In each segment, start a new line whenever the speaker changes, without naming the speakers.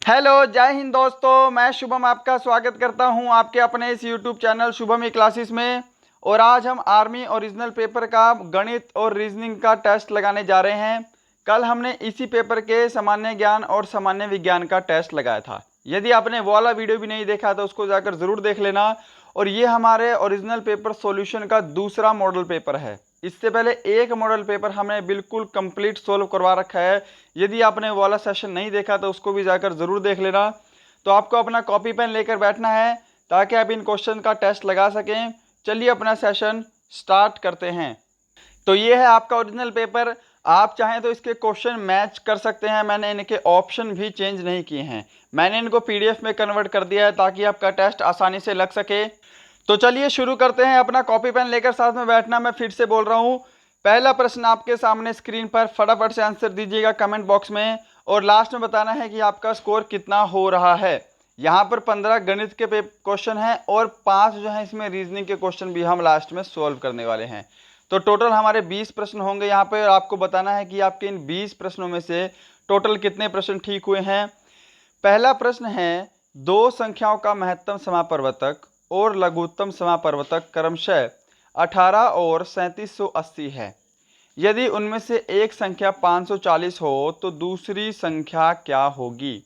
Hello, जय हिंद दोस्तों। मैं शुभम आपका स्वागत करता हूं आपके अपने इस यूट्यूब चैनल शुभम ई क्लासेस में। और आज हम आर्मी ओरिजिनल पेपर का गणित और रीजनिंग का टेस्ट लगाने जा रहे हैं। कल हमने इसी पेपर के सामान्य ज्ञान और सामान्य विज्ञान का टेस्ट लगाया था। यदि आपने वो वाला वीडियो भी नहीं देखा तो उसको जाकर ज़रूर देख लेना। और ये हमारे ओरिजिनल पेपर सॉल्यूशन का दूसरा मॉडल पेपर है। इससे पहले एक मॉडल पेपर हमने बिल्कुल कंप्लीट सोल्व करवा रखा है। यदि आपने वो वाला सेशन नहीं देखा तो उसको भी जाकर ज़रूर देख लेना। तो आपको अपना कॉपी पेन लेकर बैठना है ताकि आप इन क्वेश्चन का टेस्ट लगा सकें। चलिए अपना सेशन स्टार्ट करते हैं। तो ये है आपका ओरिजिनल पेपर। आप चाहें तो इसके क्वेश्चन मैच कर सकते हैं। मैंने इनके ऑप्शन भी चेंज नहीं किए हैं। मैंने इनको पीडीएफ में कन्वर्ट कर दिया है ताकि आपका टेस्ट आसानी से लग सके। तो चलिए शुरू करते हैं। अपना कॉपी पेन लेकर साथ में बैठना। मैं फिर से बोल रहा हूँ, पहला प्रश्न आपके सामने स्क्रीन पर, फटाफट से आंसर दीजिएगा कमेंट बॉक्स में। और लास्ट में बताना है कि आपका स्कोर कितना हो रहा है। यहाँ पर 15 गणित के क्वेश्चन हैं और 5 जो है इसमें रीजनिंग के क्वेश्चन भी हम लास्ट में सॉल्व करने वाले हैं। तो टोटल हमारे 20 प्रश्न होंगे यहाँ पे। आपको बताना है कि आपके इन 20 प्रश्नों में से टोटल कितने प्रश्न ठीक हुए हैं। पहला प्रश्न है, दो संख्याओं का महत्तम समापवर्तक और लघुत्तम समापवर्तक क्रमशः 18 और 3780 है। यदि उनमें से एक संख्या 540 हो तो दूसरी संख्या क्या होगी।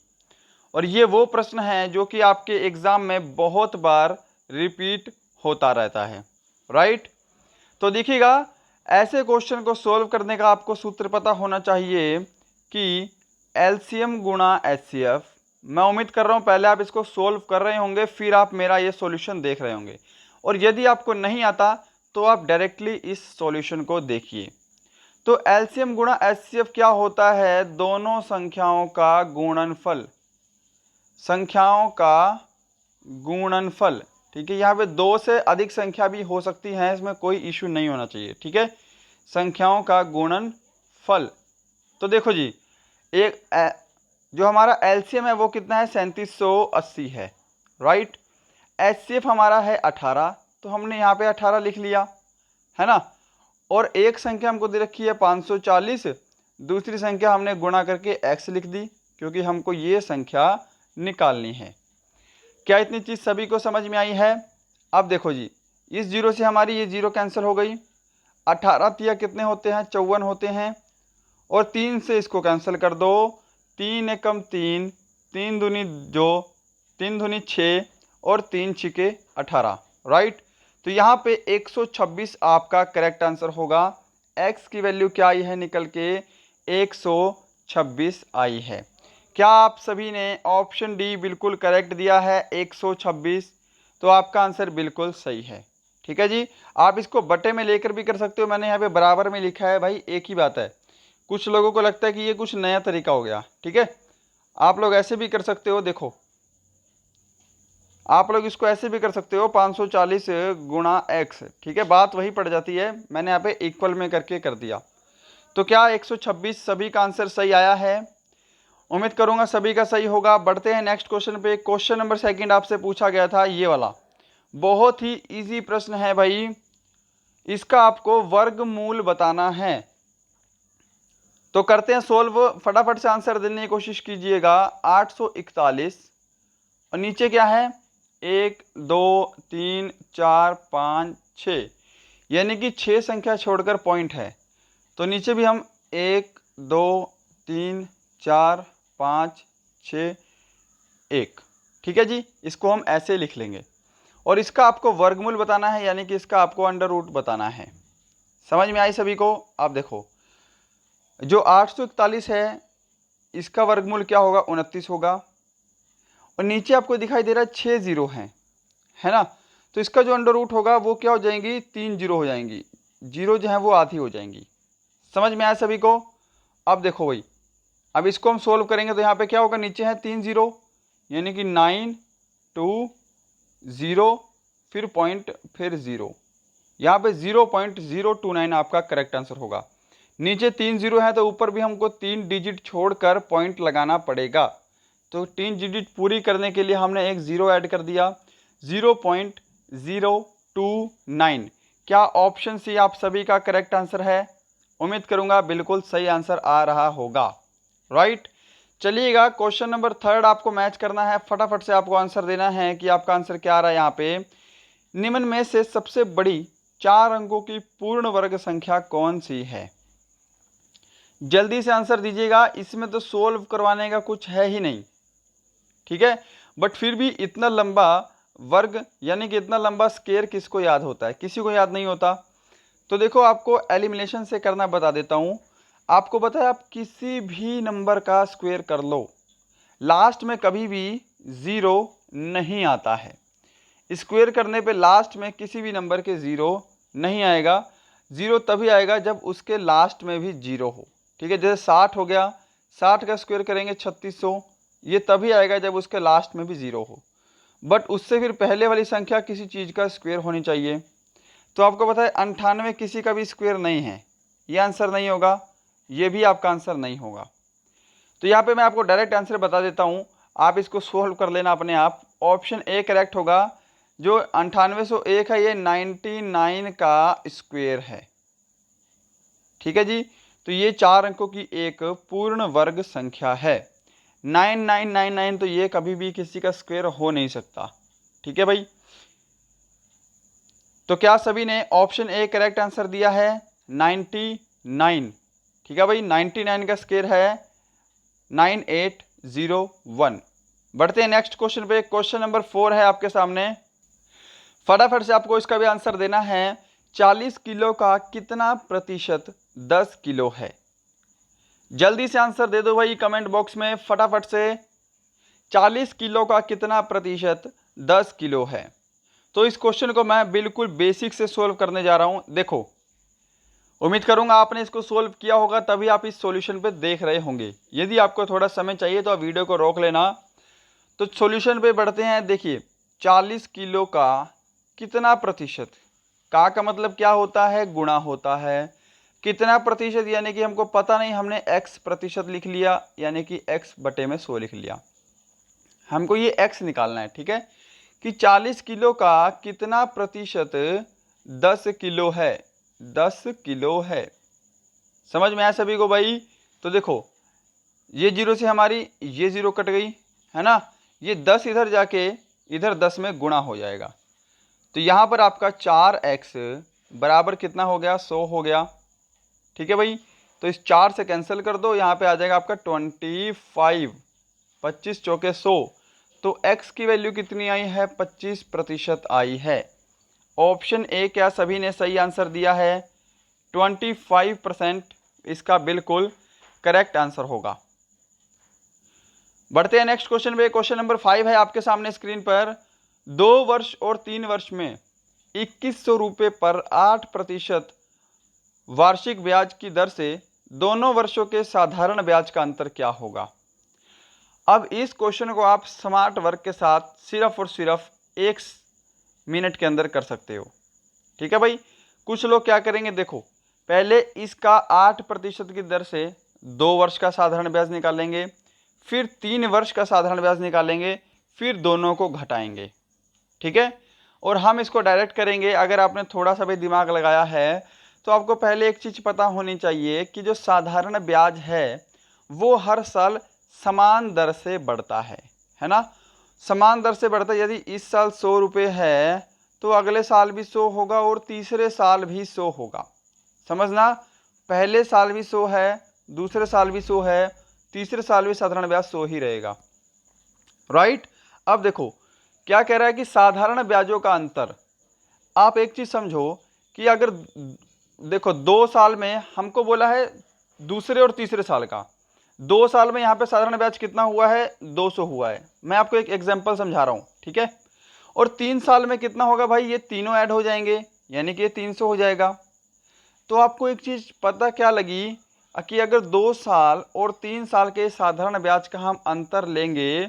और ये वो प्रश्न है जो कि आपके एग्जाम में बहुत बार रिपीट होता रहता है, राइट। तो देखिएगा, ऐसे क्वेश्चन को सॉल्व करने का आपको सूत्र पता होना चाहिए कि एलसीएम गुणा एचसीएफ। मैं उम्मीद कर रहा हूँ पहले आप इसको सॉल्व कर रहे होंगे, फिर आप मेरा ये सॉल्यूशन देख रहे होंगे। और यदि आपको नहीं आता तो आप डायरेक्टली इस सॉल्यूशन को देखिए। तो एलसीएम गुणा एचसीएफ क्या होता है? दोनों संख्याओं का गुणनफल। संख्याओं का गुणनफल, ठीक है। यहाँ पे दो से अधिक संख्या भी हो सकती है, इसमें कोई इशू नहीं होना चाहिए, ठीक है। संख्याओं का गुणनफल। तो देखो जी, एक जो हमारा एलसीएम है वो कितना है? 3780 है, राइट। एचसीएफ हमारा है 18, तो हमने यहाँ पे 18 लिख लिया, है ना। और एक संख्या हमको दे रखी है 540, दूसरी संख्या हमने गुणा करके x लिख दी क्योंकि हमको ये संख्या निकालनी है। क्या इतनी चीज़ सभी को समझ में आई है? अब देखो जी, इस जीरो से हमारी ये जीरो कैंसिल हो गई। 18 तिया कितने होते हैं? 54 होते हैं। और 3 से इसको कैंसिल कर दो। 3 एकम 3, 3 दूनी जो, 3 दूनी 6 और 3 छिके 18, राइट। तो यहाँ पे 126 आपका करेक्ट आंसर होगा। x की वैल्यू क्या आई है निकल के? 126 आई है। क्या आप सभी ने ऑप्शन डी बिल्कुल करेक्ट दिया है, 126? तो आपका आंसर बिल्कुल सही है, ठीक है जी। आप इसको बटे में लेकर भी कर सकते हो, मैंने यहाँ पे बराबर में लिखा है, भाई एक ही बात है। कुछ लोगों को लगता है कि ये कुछ नया तरीका हो गया, ठीक है। आप लोग ऐसे भी कर सकते हो, देखो आप लोग इसको ऐसे भी कर सकते हो, 540 गुणा x, ठीक है। बात वही पड़ जाती है, मैंने यहाँ पे इक्वल में करके कर दिया। तो क्या 126 सभी का आंसर सही आया है? उम्मीद करूंगा सभी का सही होगा। बढ़ते हैं नेक्स्ट क्वेश्चन पे। क्वेश्चन नंबर 2 आपसे पूछा गया था ये वाला, बहुत ही इजी प्रश्न है भाई। इसका आपको वर्गमूल बताना है। तो करते हैं सोल्व, फटाफट से आंसर देने की कोशिश कीजिएगा। 841 और नीचे क्या है? 1 2 3 4 5 6, यानी कि 6 संख्या छोड़कर पॉइंट है। तो नीचे भी हम 1 2 3 4 5 6 1, ठीक है जी। इसको हम ऐसे लिख लेंगे। और इसका आपको वर्गमूल बताना है, यानी कि इसका आपको अंडर रूट बताना है। समझ में आई सभी को? आप देखो, जो 841 है इसका वर्गमूल क्या होगा? 29 होगा। और नीचे आपको दिखाई दे रहा है 6 जीरो हैं, है ना। तो इसका जो अंडर रूट होगा वो क्या हो जाएंगी? 3 जीरो हो जाएंगी। जीरो जो है वो आधी हो जाएंगी। समझ में आया सभी को? अब देखो भाई, अब इसको हम सोल्व करेंगे तो यहाँ पे क्या होगा? नीचे है 3 जीरो, यानी कि 9 2 0, फिर पॉइंट, फिर जीरो। यहाँ पे 0.029 आपका करेक्ट आंसर होगा। नीचे 3 जीरो है तो ऊपर भी हमको 3 डिजिट छोड़कर पॉइंट लगाना पड़ेगा। तो 3 डिजिट पूरी करने के लिए हमने एक जीरो ऐड कर दिया, 0.029। क्या ऑप्शन सी आप सभी का करेक्ट आंसर है? उम्मीद करूंगा बिल्कुल सही आंसर आ रहा होगा, राइट। चलिएगा क्वेश्चन नंबर 3 आपको मैच करना है, फटाफट से आपको आंसर देना है कि आपका आंसर क्या आ रहा है यहाँ पे। निम्न में से सबसे बड़ी 4 अंकों की पूर्ण वर्ग संख्या कौन सी है? जल्दी से आंसर दीजिएगा, इसमें तो सोल्व करवाने का कुछ है ही नहीं, ठीक है। बट फिर भी इतना लंबा वर्ग यानी कि इतना लंबा स्क्वायर किसको याद होता है? किसी को याद नहीं होता। तो देखो आपको एलिमिनेशन से करना बता देता हूँ। आपको पता है आप किसी भी नंबर का स्क्वायर कर लो, लास्ट में कभी भी 0 नहीं आता है। स्क्वायर करने पे लास्ट में किसी भी नंबर के 0 नहीं आएगा। 0 तभी आएगा जब उसके लास्ट में भी 0 हो, ठीक है। जैसे 60 हो गया, 60 का स्क्वायर करेंगे 3600, ये तभी आएगा जब उसके लास्ट में भी 0 हो। बट उससे फिर पहले वाली संख्या किसी चीज़ का स्क्वायर होनी चाहिए। तो आपको पता है 98 किसी का भी स्क्वायर नहीं है, ये आंसर नहीं होगा, ये भी आपका आंसर नहीं होगा। तो यहाँ पे मैं आपको डायरेक्ट आंसर बता देता हूँ, आप इसको सोल्व कर लेना अपने आप। ऑप्शन ए करेक्ट होगा, जो 9801 है ये 99 का स्क्वायर है, ठीक है जी। तो ये 4 अंकों की एक पूर्ण वर्ग संख्या है। 9999 तो ये कभी भी किसी का स्क्वायर हो नहीं सकता, ठीक है भाई। तो क्या सभी ने ऑप्शन ए करेक्ट आंसर दिया है? 99, ठीक है भाई। 99 का स्क्वायर है 9801। बढ़ते हैं नेक्स्ट क्वेश्चन पे। क्वेश्चन नंबर 4 है आपके सामने, फटाफट से आपको इसका भी आंसर देना है। 40 किलो का कितना प्रतिशत 10 किलो है? जल्दी से आंसर दे दो भाई कमेंट बॉक्स में फटाफट से। 40 किलो का कितना प्रतिशत 10 किलो है? तो इस क्वेश्चन को मैं बिल्कुल बेसिक से सोल्व करने जा रहा हूं। देखो, उम्मीद करूंगा आपने इसको सोल्व किया होगा, तभी आप इस सॉल्यूशन पे देख रहे होंगे। यदि आपको थोड़ा समय चाहिए तो आप वीडियो को रोक लेना। तो सॉल्यूशन पे बढ़ते हैं। देखिए 40 किलो का कितना प्रतिशत, का मतलब क्या होता है? गुणा होता है। कितना प्रतिशत यानी कि हमको पता नहीं, हमने x प्रतिशत लिख लिया, यानी कि x बटे में 100 लिख लिया। हमको ये x निकालना है, ठीक है, कि 40 किलो का कितना प्रतिशत 10 किलो है? 10 किलो है। समझ में आया सभी को भाई? तो देखो ये 0 से हमारी ये 0 कट गई है ना, ये 10 इधर जाके इधर 10 में गुणा हो जाएगा। तो यहाँ पर आपका 4x बराबर कितना हो गया? 100 हो गया, ठीक है भाई। तो इस 4 से कैंसिल कर दो, यहाँ पे आ जाएगा आपका 25, 25 चौके 100। तो x की वैल्यू कितनी आई है? 25% आई है। ऑप्शन ए क्या सभी ने सही आंसर दिया है? 25% इसका बिल्कुल करेक्ट आंसर होगा। बढ़ते हैं नेक्स्ट क्वेश्चन पे। क्वेश्चन नंबर 5 है आपके सामने स्क्रीन पर। 2 वर्ष और 3 वर्ष में 2100 रुपये पर 8% वार्षिक ब्याज की दर से दोनों वर्षों के साधारण ब्याज का अंतर क्या होगा? अब इस क्वेश्चन को आप स्मार्ट वर्क के साथ सिर्फ और सिर्फ 1 मिनट के अंदर कर सकते हो, ठीक है भाई। कुछ लोग क्या करेंगे, देखो पहले इसका 8% की दर से 2 वर्ष का साधारण ब्याज निकालेंगे, फिर 3 वर्ष का साधारण ब्याज निकालेंगे, फिर दोनों को घटाएंगे, ठीक है। और हम इसको डायरेक्ट करेंगे। अगर आपने थोड़ा सा भी दिमाग लगाया है तो आपको पहले एक चीज़ पता होनी चाहिए कि जो साधारण ब्याज है वो हर साल समान दर से बढ़ता है ना, समान दर से बढ़ता है। यदि इस साल 100 रुपये है तो अगले साल भी 100 होगा और तीसरे साल भी 100 होगा। समझना, पहले साल भी 100 है, दूसरे साल भी 100 है, तीसरे साल भी साधारण ब्याज 100 ही रहेगा, राइट। अब देखो क्या कह रहा है कि साधारण ब्याजों का अंतर। आप एक चीज समझो कि अगर देखो 2 साल में हमको बोला है दूसरे और तीसरे साल का, 2 साल में यहाँ पे साधारण ब्याज कितना हुआ है? 200 हुआ है। मैं आपको एक एग्जांपल समझा रहा हूँ, ठीक है। और 3 साल में कितना होगा भाई? ये तीनों ऐड हो जाएंगे, यानी कि ये 300 हो जाएगा। तो आपको एक चीज पता क्या लगी कि अगर 2 साल और 3 साल के साधारण ब्याज का हम अंतर लेंगे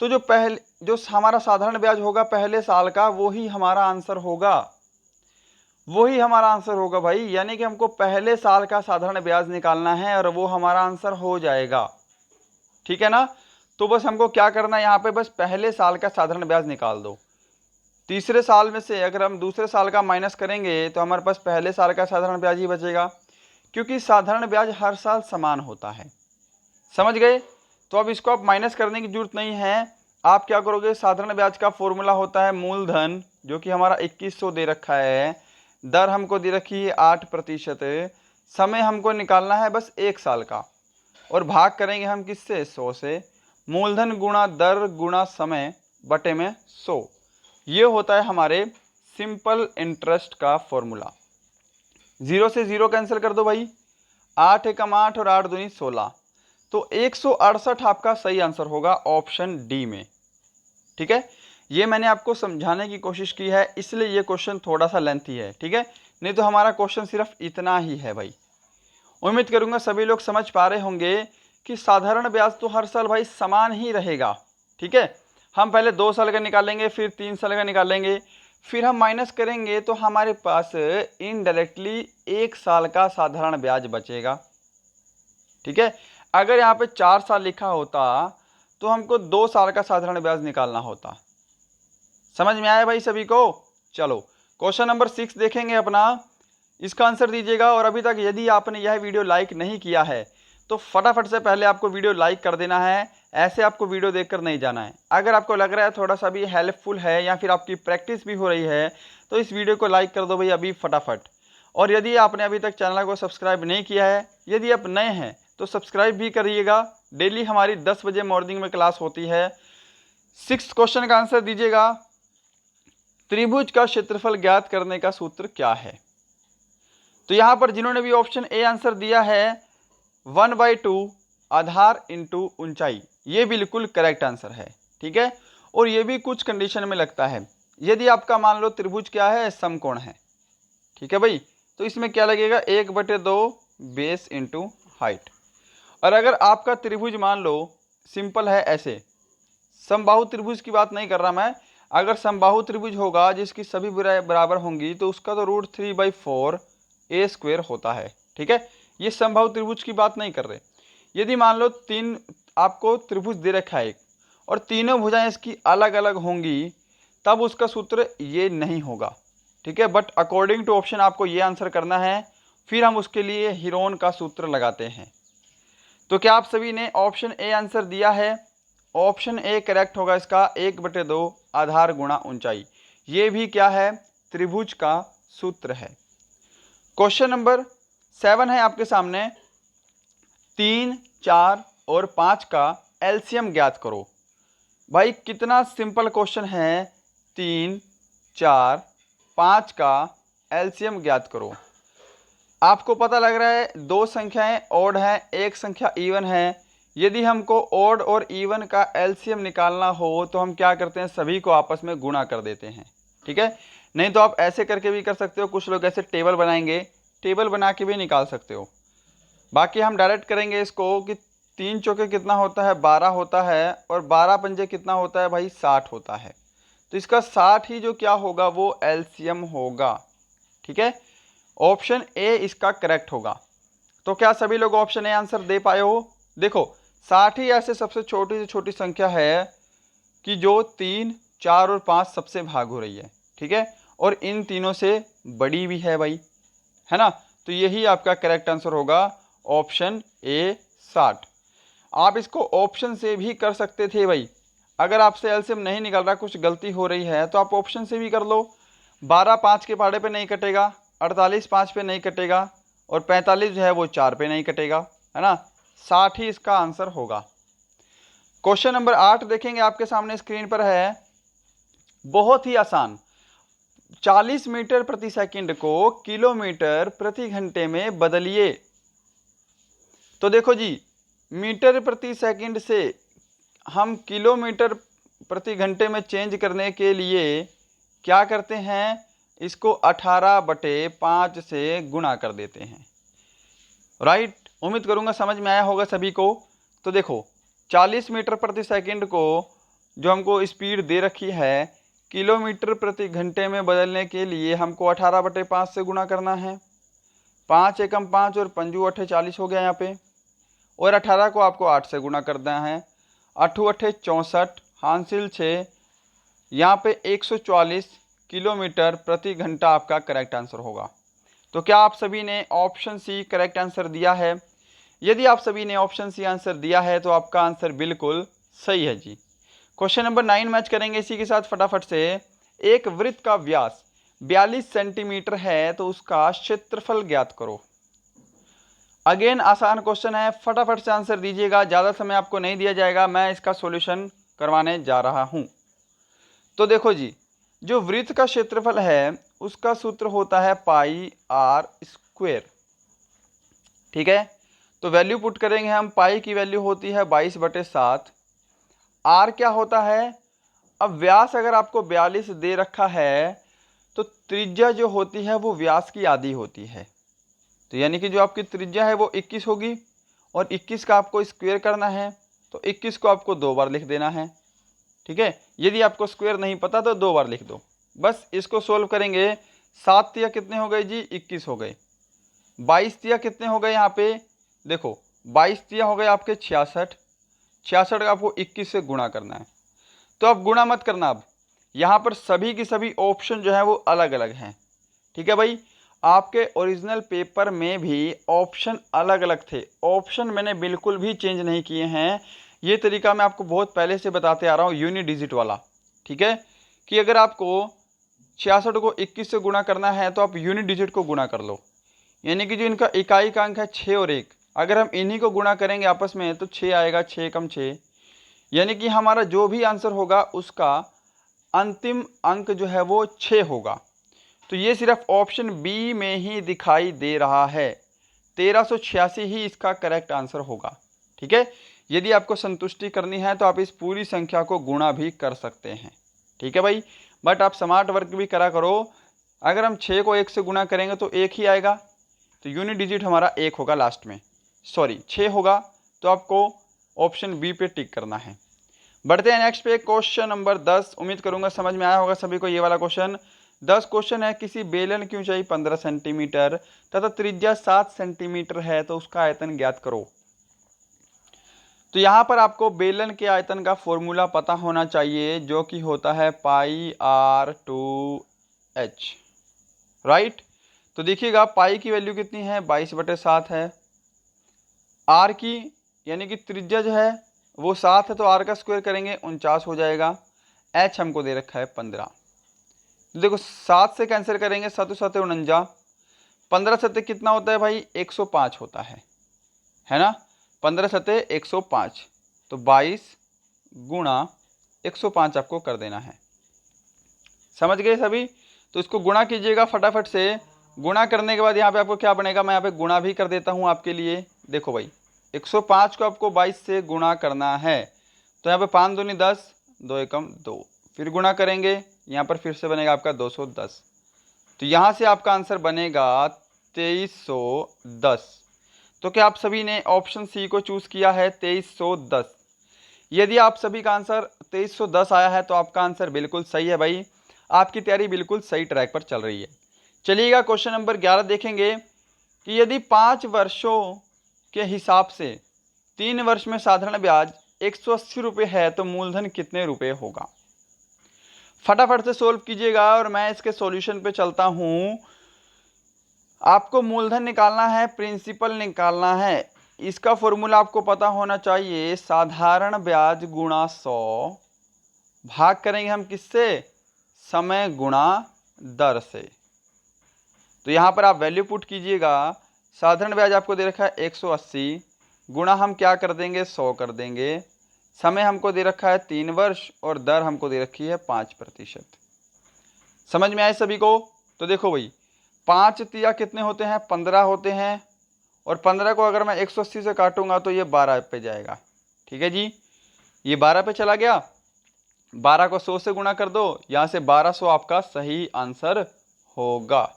तो जो हमारा साधारण ब्याज होगा पहले साल का, वही हमारा आंसर होगा, वही हमारा आंसर होगा भाई। यानी कि हमको पहले साल का साधारण ब्याज निकालना है और वो हमारा आंसर हो जाएगा, ठीक है ना। तो बस हमको क्या करना है, यहाँ पे बस पहले साल का साधारण ब्याज निकाल दो। तीसरे साल में से अगर हम दूसरे साल का माइनस करेंगे तो हमारे पास पहले साल का साधारण ब्याज ही बचेगा, क्योंकि साधारण ब्याज हर साल समान होता है। समझ गए? तो अब इसको आप माइनस करने की जरूरत नहीं है। आप क्या करोगे, साधारण ब्याज का फॉर्मूला होता है मूलधन जो कि हमारा 2100 दे रखा है, दर हमको दे रखी है 8%, समय हमको निकालना है बस 1 साल का, और भाग करेंगे हम किससे, 100 से। मूलधन गुणा दर गुणा समय बटे में 100, ये होता है हमारे सिंपल इंटरेस्ट का फॉर्मूला। 0 से 0 कैंसिल कर दो भाई, 8 एकम 8 और 8 दूनी 16, तो 168 आपका सही आंसर होगा ऑप्शन डी में। ठीक है, ये मैंने आपको समझाने की कोशिश की है, इसलिए ये क्वेश्चन थोड़ा सा लेंथी है। ठीक है, नहीं तो हमारा क्वेश्चन सिर्फ इतना ही है भाई। उम्मीद करूंगा सभी लोग समझ पा रहे होंगे कि साधारण ब्याज तो हर साल भाई समान ही रहेगा। ठीक है, हम पहले 2 साल का निकालेंगे, फिर 3 साल का निकालेंगे, फिर हम माइनस करेंगे तो हमारे पास इनडायरेक्टली 1 साल का साधारण ब्याज बचेगा। ठीक है, अगर यहाँ पे 4 साल लिखा होता तो हमको 2 साल का साधारण ब्याज निकालना होता। समझ में आया भाई सभी को? चलो क्वेश्चन नंबर 6 देखेंगे अपना, इसका आंसर दीजिएगा। और अभी तक यदि आपने यह वीडियो लाइक नहीं किया है तो फटाफट से पहले आपको वीडियो लाइक कर देना है, ऐसे आपको वीडियो देखकर नहीं जाना है। अगर आपको लग रहा है थोड़ा सा भी हेल्पफुल है या फिर आपकी प्रैक्टिस भी हो रही है तो इस वीडियो को लाइक कर दो भाई अभी फटाफट। और यदि आपने अभी तक चैनल को सब्सक्राइब नहीं किया है, यदि आप नए हैं तो सब्सक्राइब भी करिएगा। डेली हमारी 10 बजे मॉर्निंग में क्लास होती है। 6 क्वेश्चन का आंसर दीजिएगा, त्रिभुज का क्षेत्रफल ज्ञात करने का सूत्र क्या है? तो यहां पर जिन्होंने भी ऑप्शन ए आंसर दिया है 1/2 आधार इंटू ऊंचाई, ये बिल्कुल करेक्ट आंसर है। ठीक है, और ये भी कुछ कंडीशन में लगता है। यदि आपका मान लो त्रिभुज क्या है, समकोण है। ठीक है भाई, तो इसमें क्या लगेगा, 1/2 बेस इंटू हाइट। और अगर आपका त्रिभुज मान लो सिंपल है ऐसे, समबाहु त्रिभुज की बात नहीं कर रहा मैं, अगर समबाहु त्रिभुज होगा जिसकी सभी बराबर होंगी तो उसका तो √3/4 a² होता है। ठीक है, ये समबाहु त्रिभुज की बात नहीं कर रहे। यदि मान लो 3 आपको त्रिभुज दे रखा है एक, और तीनों भुजाएं इसकी अलग अलग होंगी, तब उसका सूत्र ये नहीं होगा। ठीक है, बट अकॉर्डिंग टू ऑप्शन आपको ये आंसर करना है, फिर हम उसके लिए हीरोन का सूत्र लगाते हैं। तो क्या आप सभी ने ऑप्शन ए आंसर दिया है? ऑप्शन ए करेक्ट होगा इसका, 1/2 आधार गुणा ऊंचाई, ये भी क्या है, त्रिभुज का सूत्र है। क्वेश्चन नंबर 7 है आपके सामने, 3, 4 और 5 का एलसीएम ज्ञात करो। भाई कितना सिंपल क्वेश्चन है, 3, 4, 5 का एलसीएम ज्ञात करो। आपको पता लग रहा है 2 संख्याएं ऑड हैं, एक संख्या इवन है। यदि हमको ऑड और इवन का एलसीएम निकालना हो तो हम क्या करते हैं, सभी को आपस में गुणा कर देते हैं। ठीक है, नहीं तो आप ऐसे करके भी कर सकते हो, कुछ लोग ऐसे टेबल बनाएंगे, टेबल बना के भी निकाल सकते हो। बाकी हम डायरेक्ट करेंगे इसको कि 3 चौके कितना होता है, 12 होता है, और 12 पंजे कितना होता है भाई, 60 होता है। तो इसका 60 ही जो क्या होगा वो एलसीएम होगा। ठीक है, ऑप्शन ए इसका करेक्ट होगा। तो क्या सभी लोग ऑप्शन ए आंसर दे पाए हो? देखो 60 ही ऐसे सबसे छोटी से छोटी संख्या है कि जो 3, 4 और 5 सबसे भाग हो रही है। ठीक है, और इन तीनों से बड़ी भी है भाई, है ना। तो यही आपका करेक्ट आंसर होगा, ऑप्शन ए 60। आप इसको ऑप्शन से भी कर सकते थे भाई, अगर आपसे एलसीएम नहीं निकल रहा, कुछ गलती हो रही है तो आप ऑप्शन से भी कर लो। 12 5 के पहाड़े पे नहीं कटेगा, 48 5 पे नहीं कटेगा, और 45 जो है वो 4 पे नहीं कटेगा, है ना। 60 ही इसका आंसर होगा। क्वेश्चन नंबर 8 देखेंगे, आपके सामने स्क्रीन पर है, बहुत ही आसान। 40 मीटर प्रति सेकंड को किलोमीटर प्रति घंटे में बदलिए। तो देखो जी, मीटर प्रति सेकंड से हम किलोमीटर प्रति घंटे में चेंज करने के लिए क्या करते हैं, इसको 18/5 से गुणा कर देते हैं। राइट, उम्मीद करूंगा समझ में आया होगा सभी को। तो देखो 40 मीटर प्रति सेकंड को जो हमको स्पीड दे रखी है, किलोमीटर प्रति घंटे में बदलने के लिए हमको 18/5 से गुणा करना है। 5 एकम 5 और 5 अट्ठे 40 हो गया यहाँ पे, और 18 को आपको 8 से गुणा करना है। 8 अट्ठे 64, हासिल 6, यहाँ पे 144 किलोमीटर प्रति घंटा आपका करेक्ट आंसर होगा। तो क्या आप सभी ने ऑप्शन सी करेक्ट आंसर दिया है? यदि आप सभी ने ऑप्शन सी आंसर दिया है तो आपका आंसर बिल्कुल सही है जी। क्वेश्चन नंबर 9 मैच करेंगे इसी के साथ फटाफट से। एक वृत्त का व्यास 42 सेंटीमीटर है तो उसका क्षेत्रफल ज्ञात करो। अगेन आसान क्वेश्चन है, फटाफट से आंसर दीजिएगा, ज्यादा समय आपको नहीं दिया जाएगा, मैं इसका सॉल्यूशन करवाने जा रहा हूं। तो देखो जी, जो वृत्त का क्षेत्रफल है उसका सूत्र होता है पाई आर स्क्वेयर। ठीक है, तो वैल्यू पुट करेंगे हम, पाई की वैल्यू होती है 22/7। आर क्या होता है, अब व्यास अगर आपको 42 दे रखा है तो त्रिज्या जो होती है वो व्यास की आधी होती है, तो यानी कि जो आपकी त्रिज्या है वो 21 होगी, और 21 का आपको स्क्वायर करना है तो 21 को आपको 2 बार लिख देना है। ठीक है, यदि आपको स्क्वायर नहीं पता तो 2 बार लिख दो, बस इसको सोल्व करेंगे। 7 तिया कितने हो गए जी, 21 हो गए। 22 तिया कितने हो गए, यहाँ पे देखो 22 तिया हो गए आपके 66। 66 का आपको 21 से गुणा करना है, तो अब गुणा मत करना, अब यहाँ पर सभी की सभी ऑप्शन जो है वो अलग अलग हैं। ठीक है भाई, आपके ओरिजिनल पेपर में भी ऑप्शन अलग अलग थे, ऑप्शन मैंने बिल्कुल भी चेंज नहीं किए हैं। ये तरीका मैं आपको बहुत पहले से बताते आ रहा हूँ, यूनिट डिजिट वाला। ठीक है, कि अगर आपको 66 को 21 से गुणा करना है तो आप यूनिट डिजिट को गुणा कर लो, यानी कि जो इनका इकाई का अंक है 6 और 1, अगर हम इन्हीं को गुणा करेंगे आपस में तो 6 आएगा, 6 कम 6, यानी कि हमारा जो भी आंसर होगा उसका अंतिम अंक जो है वो 6 होगा। तो ये सिर्फ ऑप्शन बी में ही दिखाई दे रहा है, 1386 ही इसका करेक्ट आंसर होगा। ठीक है, यदि आपको संतुष्टि करनी है तो आप इस पूरी संख्या को गुणा भी कर सकते हैं। ठीक है भाई, बट आप स्मार्ट वर्क भी करा करो, अगर हम 6 को 1 से गुणा करेंगे तो 1 ही आएगा, तो यूनिट डिजिट हमारा 1 होगा लास्ट में, सॉरी 6 होगा, तो आपको ऑप्शन बी पे टिक करना है। बढ़ते हैं नेक्स्ट पे, क्वेश्चन नंबर 10। उम्मीद करूंगा समझ में आया होगा सभी को ये वाला क्वेश्चन। 10 क्वेश्चन है, किसी बेलन की ऊंचाई 15 सेंटीमीटर तथा त्रिज्या 7 सेंटीमीटर है तो उसका आयतन ज्ञात करो। तो यहां पर आपको बेलन के आयतन का फॉर्मूला पता होना चाहिए, जो कि होता है पाई आर टू एच, राइट। तो देखिएगा पाई की वैल्यू कितनी है, 22/7 है। आर की यानी कि त्रिज्या जो है वो 7 है, तो आर का स्क्वायर करेंगे 49 हो जाएगा। एच हमको दे रखा है 15, देखो 7 से कैंसिल करेंगे, 7 7 49, 15 सत्ते कितना होता है भाई, 105 होता है ना, 15 सत्ते 105, तो 22 गुणा 105 आपको कर देना है। समझ गए सभी, तो इसको गुणा कीजिएगा फटाफट से। गुणा करने के बाद यहाँ पे आपको क्या बनेगा, मैं यहाँ पे गुणा भी कर देता हूँ आपके लिए। देखो भाई 105 को आपको 22 से गुणा करना है, तो यहाँ पे 5 दूनी 10, 2 एकम 2, फिर गुणा करेंगे, यहाँ पर फिर से बनेगा आपका 210, तो यहाँ से आपका आंसर बनेगा 2310। तो क्या आप सभी ने ऑप्शन सी को चूज किया है, 2310? यदि आप सभी का आंसर 2310 आया है तो आपका आंसर बिल्कुल सही है भाई, आपकी तैयारी बिल्कुल सही ट्रैक पर चल रही है। चलिएगा क्वेश्चन नंबर 11 देखेंगे कि यदि 5 वर्षों के हिसाब से 3 वर्ष में साधारण ब्याज 180 रुपये है तो मूलधन कितने रुपए होगा। फटाफट से सोल्व कीजिएगा और मैं इसके सॉल्यूशन पे चलता हूं। आपको मूलधन निकालना है, प्रिंसिपल निकालना है, इसका फॉर्मूला आपको पता होना चाहिए, साधारण ब्याज गुणा 100, भाग करेंगे हम किससे, समय गुणा दर से। तो यहां पर आप वैल्यू पुट कीजिएगा, साधारण ब्याज आपको दे रखा है 180, गुणा हम क्या कर देंगे 100 कर देंगे, समय हमको दे रखा है 3 वर्ष और दर हमको दे रखी है 5%। समझ में आए सभी को। तो देखो भाई 5 तिया कितने होते हैं, 15 होते हैं, और 15 को अगर मैं 180 से काटूंगा तो ये 12 पे जाएगा। ठीक है जी, ये 12 पे चला गया, 12 को 100 से गुणा कर दो, यहां से 1200 आपका सही आंसर होगा।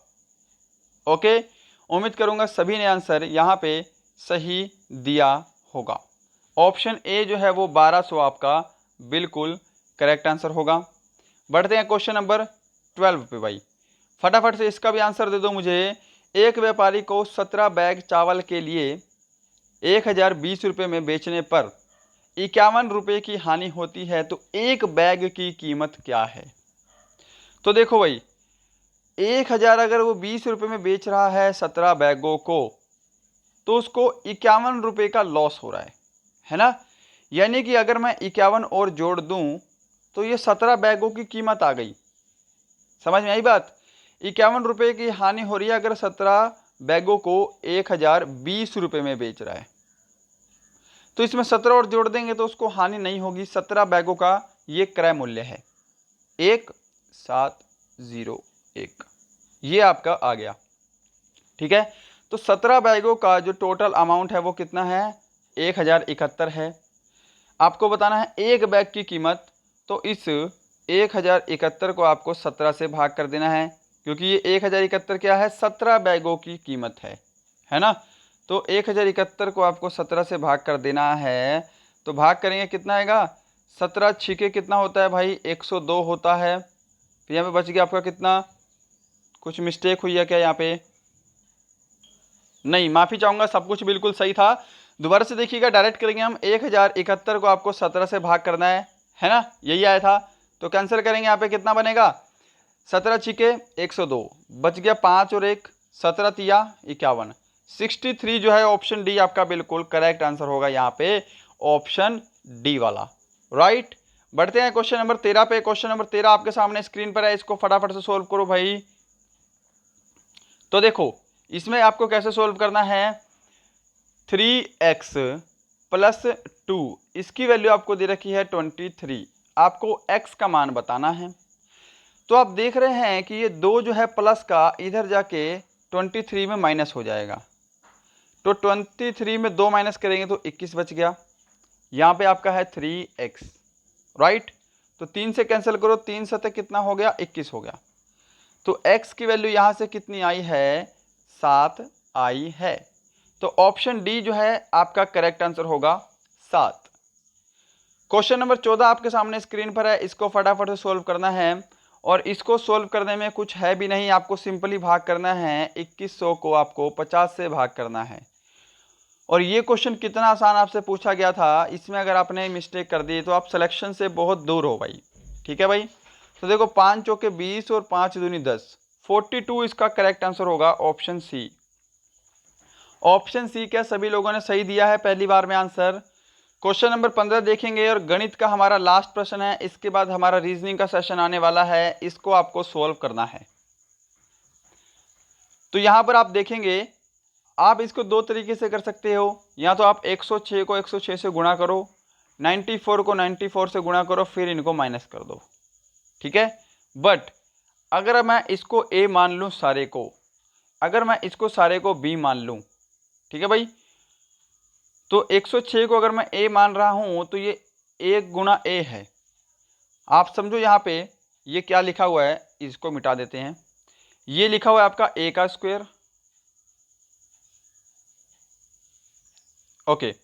ओके, उम्मीद करूंगा सभी ने आंसर यहां पे सही दिया होगा। ऑप्शन ए जो है वो 1200 आपका बिल्कुल करेक्ट आंसर होगा। बढ़ते हैं क्वेश्चन नंबर 12 पे भाई, फटाफट से इसका भी आंसर दे दो मुझे। एक व्यापारी को 17 बैग चावल के लिए 1020 रुपये में बेचने पर 51 रुपये की हानि होती है, तो एक बैग की कीमत क्या है। तो देखो भाई 1000 अगर वो 20 रुपये में बेच रहा है 17 बैगों को, तो उसको 51 रुपये का लॉस हो रहा है ना। यानी कि अगर मैं 51 और जोड़ दूं तो ये 17 बैगों की कीमत आ गई। समझ में आई बात। 51 रुपये की हानि हो रही है अगर 17 बैगों को 1020 रुपये में बेच रहा है। तो इसमें 17 और जोड़ देंगे तो उसको हानि नहीं होगी। 17 बैगों का ये क्रय मूल्य है 1701, ये आपका आ गया। ठीक है, तो 17 बैगों का जो टोटल अमाउंट है वो कितना है, 1071 है। आपको बताना है एक बैग की कीमत, तो इस 1071 को आपको 17 से भाग कर देना है, क्योंकि ये 1071 क्या है, 17 बैगों की कीमत है ना। तो 1071 को आपको 17 से भाग कर देना है। तो भाग करेंगे कितना आएगा, 17 छिके कितना होता है भाई, 102 होता है। तो यहाँ पे बच गया आपका कितना, कुछ मिस्टेक हुई है क्या यहाँ पे, नहीं, माफ़ी चाहूँगा, सब कुछ बिल्कुल सही था। दोबारा से देखिएगा, डायरेक्ट करेंगे हम। 1071 को आपको 17 से भाग करना है ना, यही आया था। तो कैंसिल करेंगे, यहाँ पे कितना बनेगा, 17 छिके 102, बच गया 5 और 1, 17 तिया 51, 63 जो है ऑप्शन डी आपका बिल्कुल करेक्ट आंसर होगा यहाँ पे, ऑप्शन डी वाला, राइट। बढ़ते हैं क्वेश्चन नंबर 13 पे। क्वेश्चन नंबर 13 आपके सामने स्क्रीन पर है, इसको फटाफट से सोल्व करो भाई। तो देखो इसमें आपको कैसे सोल्व करना है, 3x प्लस 2, इसकी वैल्यू आपको दे रखी है 23, आपको x का मान बताना है। तो आप देख रहे हैं कि ये 2 जो है प्लस का इधर जाके 23 में माइनस हो जाएगा। तो 23 में 2 माइनस करेंगे तो 21 बच गया। यहाँ पे आपका है 3x, राइट। तो 3 से कैंसिल करो, 3 सतह कितना हो गया, 21 हो गया। तो x की वैल्यू यहाँ से कितनी आई है, 7 आई है। तो ऑप्शन डी जो है आपका करेक्ट आंसर होगा 7। क्वेश्चन नंबर 14 आपके सामने स्क्रीन पर है, इसको फटाफट से सोल्व करना है। और इसको सोल्व करने में कुछ है भी नहीं, आपको सिंपली भाग करना है, 2100 को आपको 50 से भाग करना है। और ये क्वेश्चन कितना आसान आपसे पूछा गया था, इसमें अगर आपने मिस्टेक कर दी तो आप सिलेक्शन से बहुत दूर हो भाई। ठीक है भाई, तो देखो 5 चौके 20 और 5 दूनी 10, 42 इसका करेक्ट आंसर होगा, ऑप्शन सी। ऑप्शन सी क्या सभी लोगों ने सही दिया है पहली बार में आंसर। क्वेश्चन नंबर 15 देखेंगे और गणित का हमारा लास्ट प्रश्न है, इसके बाद हमारा रीजनिंग का सेशन आने वाला है, इसको आपको सोल्व करना है। तो यहां पर आप देखेंगे, आप इसको दो तरीके से कर सकते हो, या तो आप 106 को 106 से गुणा करो, 94 को 94 से गुणा करो, फिर इनको माइनस कर दो। ठीक है, बट अगर मैं इसको ए मान लूं सारे को, अगर मैं इसको सारे को बी मान लूं, ठीक है भाई, तो 106 को अगर मैं ए मान रहा हूं तो ये 1 गुणा ए है। आप समझो यहाँ पे ये क्या लिखा हुआ है, इसको मिटा देते हैं। ये लिखा हुआ है आपका ए का स्क्वायर, ओके,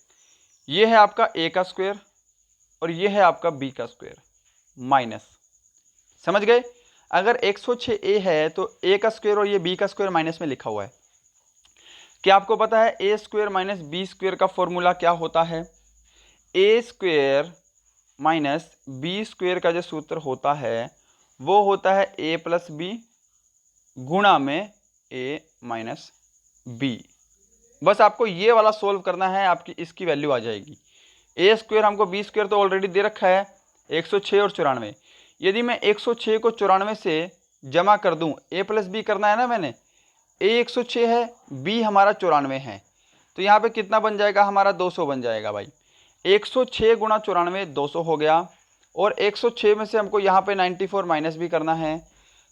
ये है आपका ए का स्क्वायर और ये है आपका बी का स्क्वायर माइनस, समझ गए। अगर 106 ए है तो ए का स्क्वायर और ये बी का स्क्वायर माइनस में लिखा हुआ है। क्या आपको पता है ए स्क्वायर माइनस बी स्क्वायर का फॉर्मूला क्या होता है, ए स्क्वायर माइनस बी स्क्वायर का जो सूत्र होता है वो होता है ए प्लस बी गुणा में ए माइनस बी। बस आपको ये वाला सोल्व करना है, आपकी इसकी वैल्यू आ जाएगी। ए स्क्वायर हमको बी स्क्वायर तो ऑलरेडी दे रखा है 106 और 94, यदि मैं 106 को 94 से जमा कर दूं, ए प्लस बी करना है ना मैंने, ए 106 है, बी हमारा 94 है, तो यहाँ पे कितना बन जाएगा हमारा, 200 बन जाएगा भाई। 106 गुणा 94 200 हो गया, और 106 में से हमको यहाँ पे 94 माइनस भी करना है,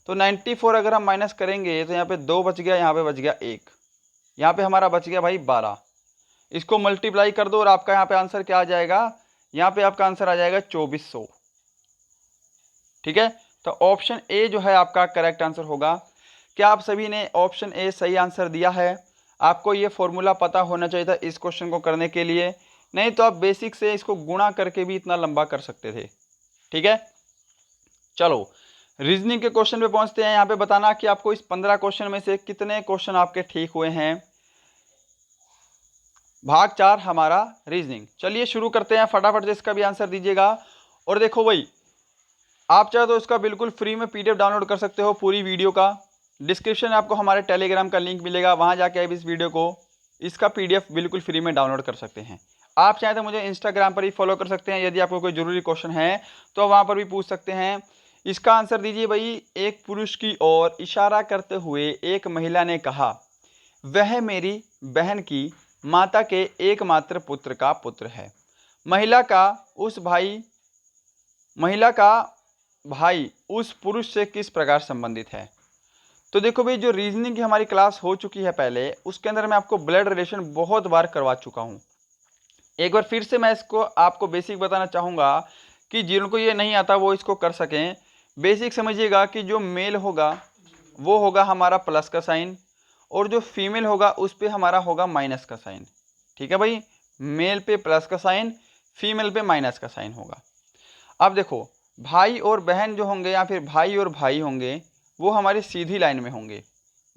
तो 94 अगर हम माइनस करेंगे तो यहाँ पे 2 बच गया, यहाँ पे बच गया 1, यहाँ पे हमारा बच गया भाई 12। इसको मल्टीप्लाई कर दो और आपका यहाँ पे आंसर क्या आ जाएगा, यहाँ पे आपका आंसर आ जाएगा 2400। ठीक है, तो ऑप्शन ए जो है आपका करेक्ट आंसर होगा। क्या आप सभी ने ऑप्शन ए सही आंसर दिया है? आपको ये फॉर्मूला पता होना चाहिए था इस क्वेश्चन को करने के लिए, नहीं तो आप बेसिक से इसको गुणा करके भी इतना लंबा कर सकते थे। ठीक है, चलो रीजनिंग के क्वेश्चन पे पहुंचते हैं। यहाँ पे बताना कि आपको इस 15 क्वेश्चन में से कितने क्वेश्चन आपके ठीक हुए हैं। भाग 4 हमारा रीजनिंग। चलिए शुरू करते हैं, फटाफट से इसका भी आंसर दीजिएगा। और देखो भाई, आप चाहे तो इसका बिल्कुल फ्री में पीडीएफ डाउनलोड कर सकते हो पूरी वीडियो का। डिस्क्रिप्शन में आपको हमारे टेलीग्राम का लिंक मिलेगा, वहां जाके आप इस वीडियो को इसका PDF बिल्कुल फ्री में डाउनलोड कर सकते हैं। आप चाहें तो मुझे इंस्टाग्राम पर ही फॉलो कर सकते हैं, यदि आपको कोई ज़रूरी क्वेश्चन है तो वहाँ पर भी पूछ सकते हैं। इसका आंसर दीजिए भाई। एक पुरुष की ओर इशारा करते हुए एक महिला ने कहा, वह मेरी बहन की माता के एकमात्र पुत्र का पुत्र है। महिला का भाई उस पुरुष से किस प्रकार संबंधित है। तो देखो भाई, जो रीजनिंग की हमारी क्लास हो चुकी है पहले, उसके अंदर मैं आपको ब्लड रिलेशन बहुत बार करवा चुका हूँ। एक बार फिर से मैं इसको आपको बेसिक बताना चाहूँगा कि जिनको ये नहीं आता वो इसको कर सकें। बेसिक समझिएगा कि जो मेल होगा वो होगा हमारा प्लस का साइन, और जो फीमेल होगा उस पर हमारा होगा माइनस का साइन। ठीक है भाई, मेल पे प्लस का साइन, फीमेल पे माइनस का साइन होगा। अब देखो, भाई और बहन जो होंगे या फिर भाई और भाई होंगे वो हमारी सीधी लाइन में होंगे,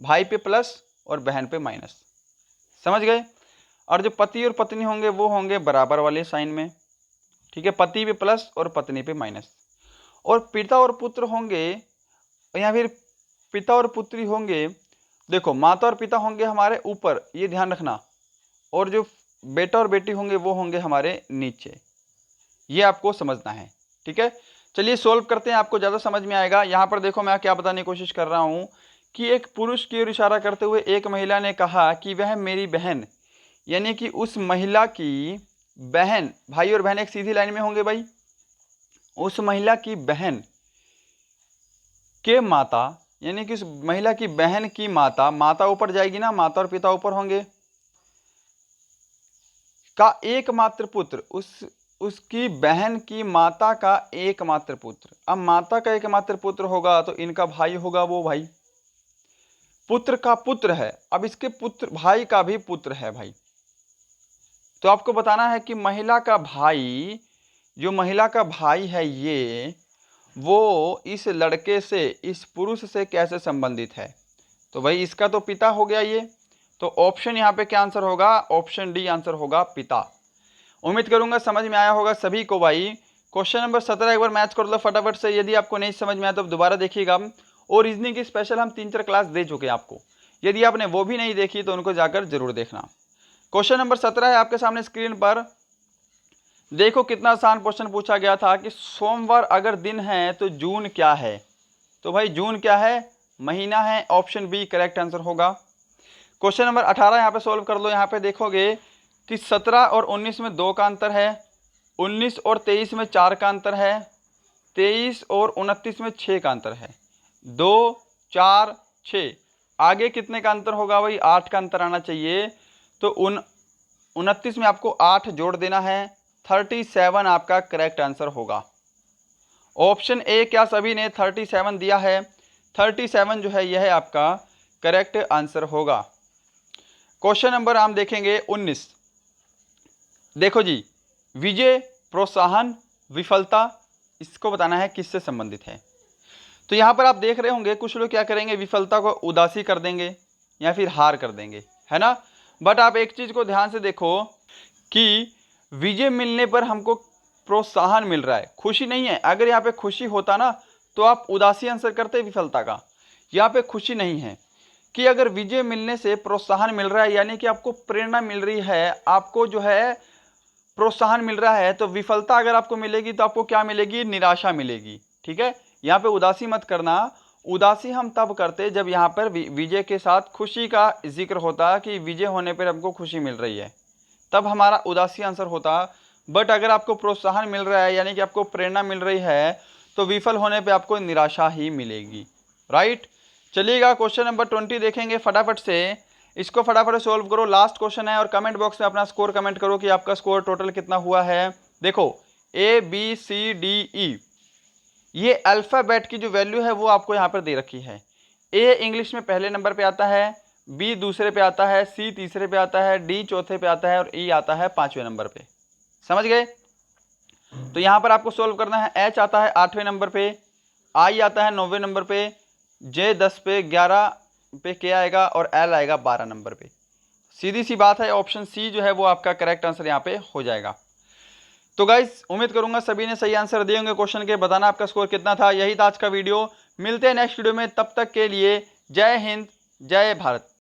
भाई पे प्लस और बहन पे माइनस। समझ गए। और जो पति और पत्नी होंगे वो होंगे बराबर वाले साइन में। ठीक है, पति पे प्लस और पत्नी पे माइनस। और पिता और पुत्र होंगे या फिर पिता और पुत्री होंगे, देखो माता और पिता होंगे हमारे ऊपर, ये ध्यान रखना, और जो बेटा और बेटी होंगे वो होंगे हमारे नीचे। ये आपको समझना है। ठीक है, चलिए सॉल्व करते हैं, आपको ज़्यादा समझ में आएगा। यहाँ पर देखो मैं क्या बताने की कोशिश कर रहा हूँ कि एक पुरुष की ओर इशारा करते हुए एक महिला ने कहा कि वह मेरी बहन, यानी कि उस महिला की बहन, भाई और बहन एक सीधी लाइन में होंगे भाई, उस महिला की बहन के माता, यानी कि उस महिला की बहन की माता, माता ऊपर जाएगी ना, माता और पिता ऊपर होंगे, का एकमात्र पुत्र, उसकी बहन की माता का एकमात्र पुत्र। अब माता का एकमात्र पुत्र होगा तो इनका भाई होगा वो भाई, पुत्र का पुत्र है। अब इसके पुत्र भाई का भी पुत्र है भाई। तो आपको बताना है कि महिला का भाई, जो महिला का भाई है ये, वो इस लड़के से, इस पुरुष से कैसे संबंधित है। तो भाई इसका तो पिता हो गया ये, तो ऑप्शन यहाँ पे क्या आंसर होगा, ऑप्शन डी आंसर होगा पिता। उम्मीद करूंगा समझ में आया होगा सभी को भाई। क्वेश्चन नंबर 17 एक बार मैच कर लो फटाफट से, यदि आपको नहीं समझ में आया तो दोबारा देखिएगा। और रीजनिंग की स्पेशल हम 3-4 क्लास दे चुके हैं आपको, यदि आपने वो भी नहीं देखी तो उनको जाकर जरूर देखना। क्वेश्चन नंबर 17 है आपके सामने स्क्रीन पर। देखो कितना आसान क्वेश्चन पूछा गया था कि सोमवार अगर दिन है तो जून क्या है। तो भाई जून क्या है, महीना है, ऑप्शन बी करेक्ट आंसर होगा। क्वेश्चन नंबर 18 यहाँ पे सोल्व कर लो। यहाँ पे देखोगे कि 17 और 19 में 2 का अंतर है, 19 और 23 में 4 का अंतर है, 23 और 29 में 6 का अंतर है, 2 4 6। आगे कितने का अंतर होगा भाई, 8 का अंतर आना चाहिए। तो 29 में आपको 8 जोड़ देना है, 37 आपका करेक्ट आंसर होगा। ऑप्शन ए क्या सभी ने 37 दिया है, 37 जो है यह आपका करेक्ट आंसर होगा। क्वेश्चन नंबर हम देखेंगे 19। देखो जी, विजय, प्रोत्साहन, विफलता, इसको बताना है किससे संबंधित है। तो यहाँ पर आप देख रहे होंगे कुछ लोग क्या करेंगे, विफलता को उदासी कर देंगे या फिर हार कर देंगे, है ना। बट आप एक चीज को ध्यान से देखो कि विजय मिलने पर हमको प्रोत्साहन मिल रहा है, खुशी नहीं है। अगर यहाँ पे खुशी होता ना तो आप उदासी आंसर करते विफलता का। यहाँ पे खुशी नहीं है कि अगर विजय मिलने से प्रोत्साहन मिल रहा है, यानी कि आपको प्रेरणा मिल रही है, आपको जो है प्रोत्साहन मिल रहा है। तो विफलता अगर आपको मिलेगी तो आपको क्या मिलेगी, निराशा मिलेगी। ठीक है, यहाँ पे उदासी मत करना। उदासी हम तब करते जब यहाँ पर विजय के साथ खुशी का जिक्र होता कि विजय होने पर हमको खुशी मिल रही है, तब हमारा उदासी आंसर होता। बट अगर आपको प्रोत्साहन मिल रहा है, यानी कि आपको प्रेरणा मिल रही है, तो विफल होने पे आपको निराशा ही मिलेगी। राइट, चलिएगा क्वेश्चन नंबर 20 देखेंगे फटाफट से। इसको फटाफट सोल्व करो, लास्ट क्वेश्चन है, और कमेंट बॉक्स में अपना स्कोर कमेंट करो कि आपका स्कोर टोटल कितना हुआ है। देखो ABCDE, ये अल्फ़ाबेट की जो वैल्यू है वो आपको यहाँ पर दे रखी है। A इंग्लिश में पहले नंबर पे आता है, B दूसरे पे आता है, C तीसरे पे आता है, D चौथे पे आता है और E आता है 5वें नंबर पे। समझ गए। तो यहाँ पर आपको सोल्व करना है। H आता है 8वें नंबर पे, I आता है 9वें नंबर पे, J 10 पे, 11 पे K आएगा और L आएगा 12 नंबर पे। सीधी सी बात है, ऑप्शन सी जो है वो आपका करेक्ट आंसर यहाँ पे हो जाएगा। तो गाइस उम्मीद करूंगा सभी ने सही आंसर दिए होंगे क्वेश्चन के। बताना आपका स्कोर कितना था। यही था आज का वीडियो, मिलते हैं नेक्स्ट वीडियो में, तब तक के लिए जय हिंद, जय भारत।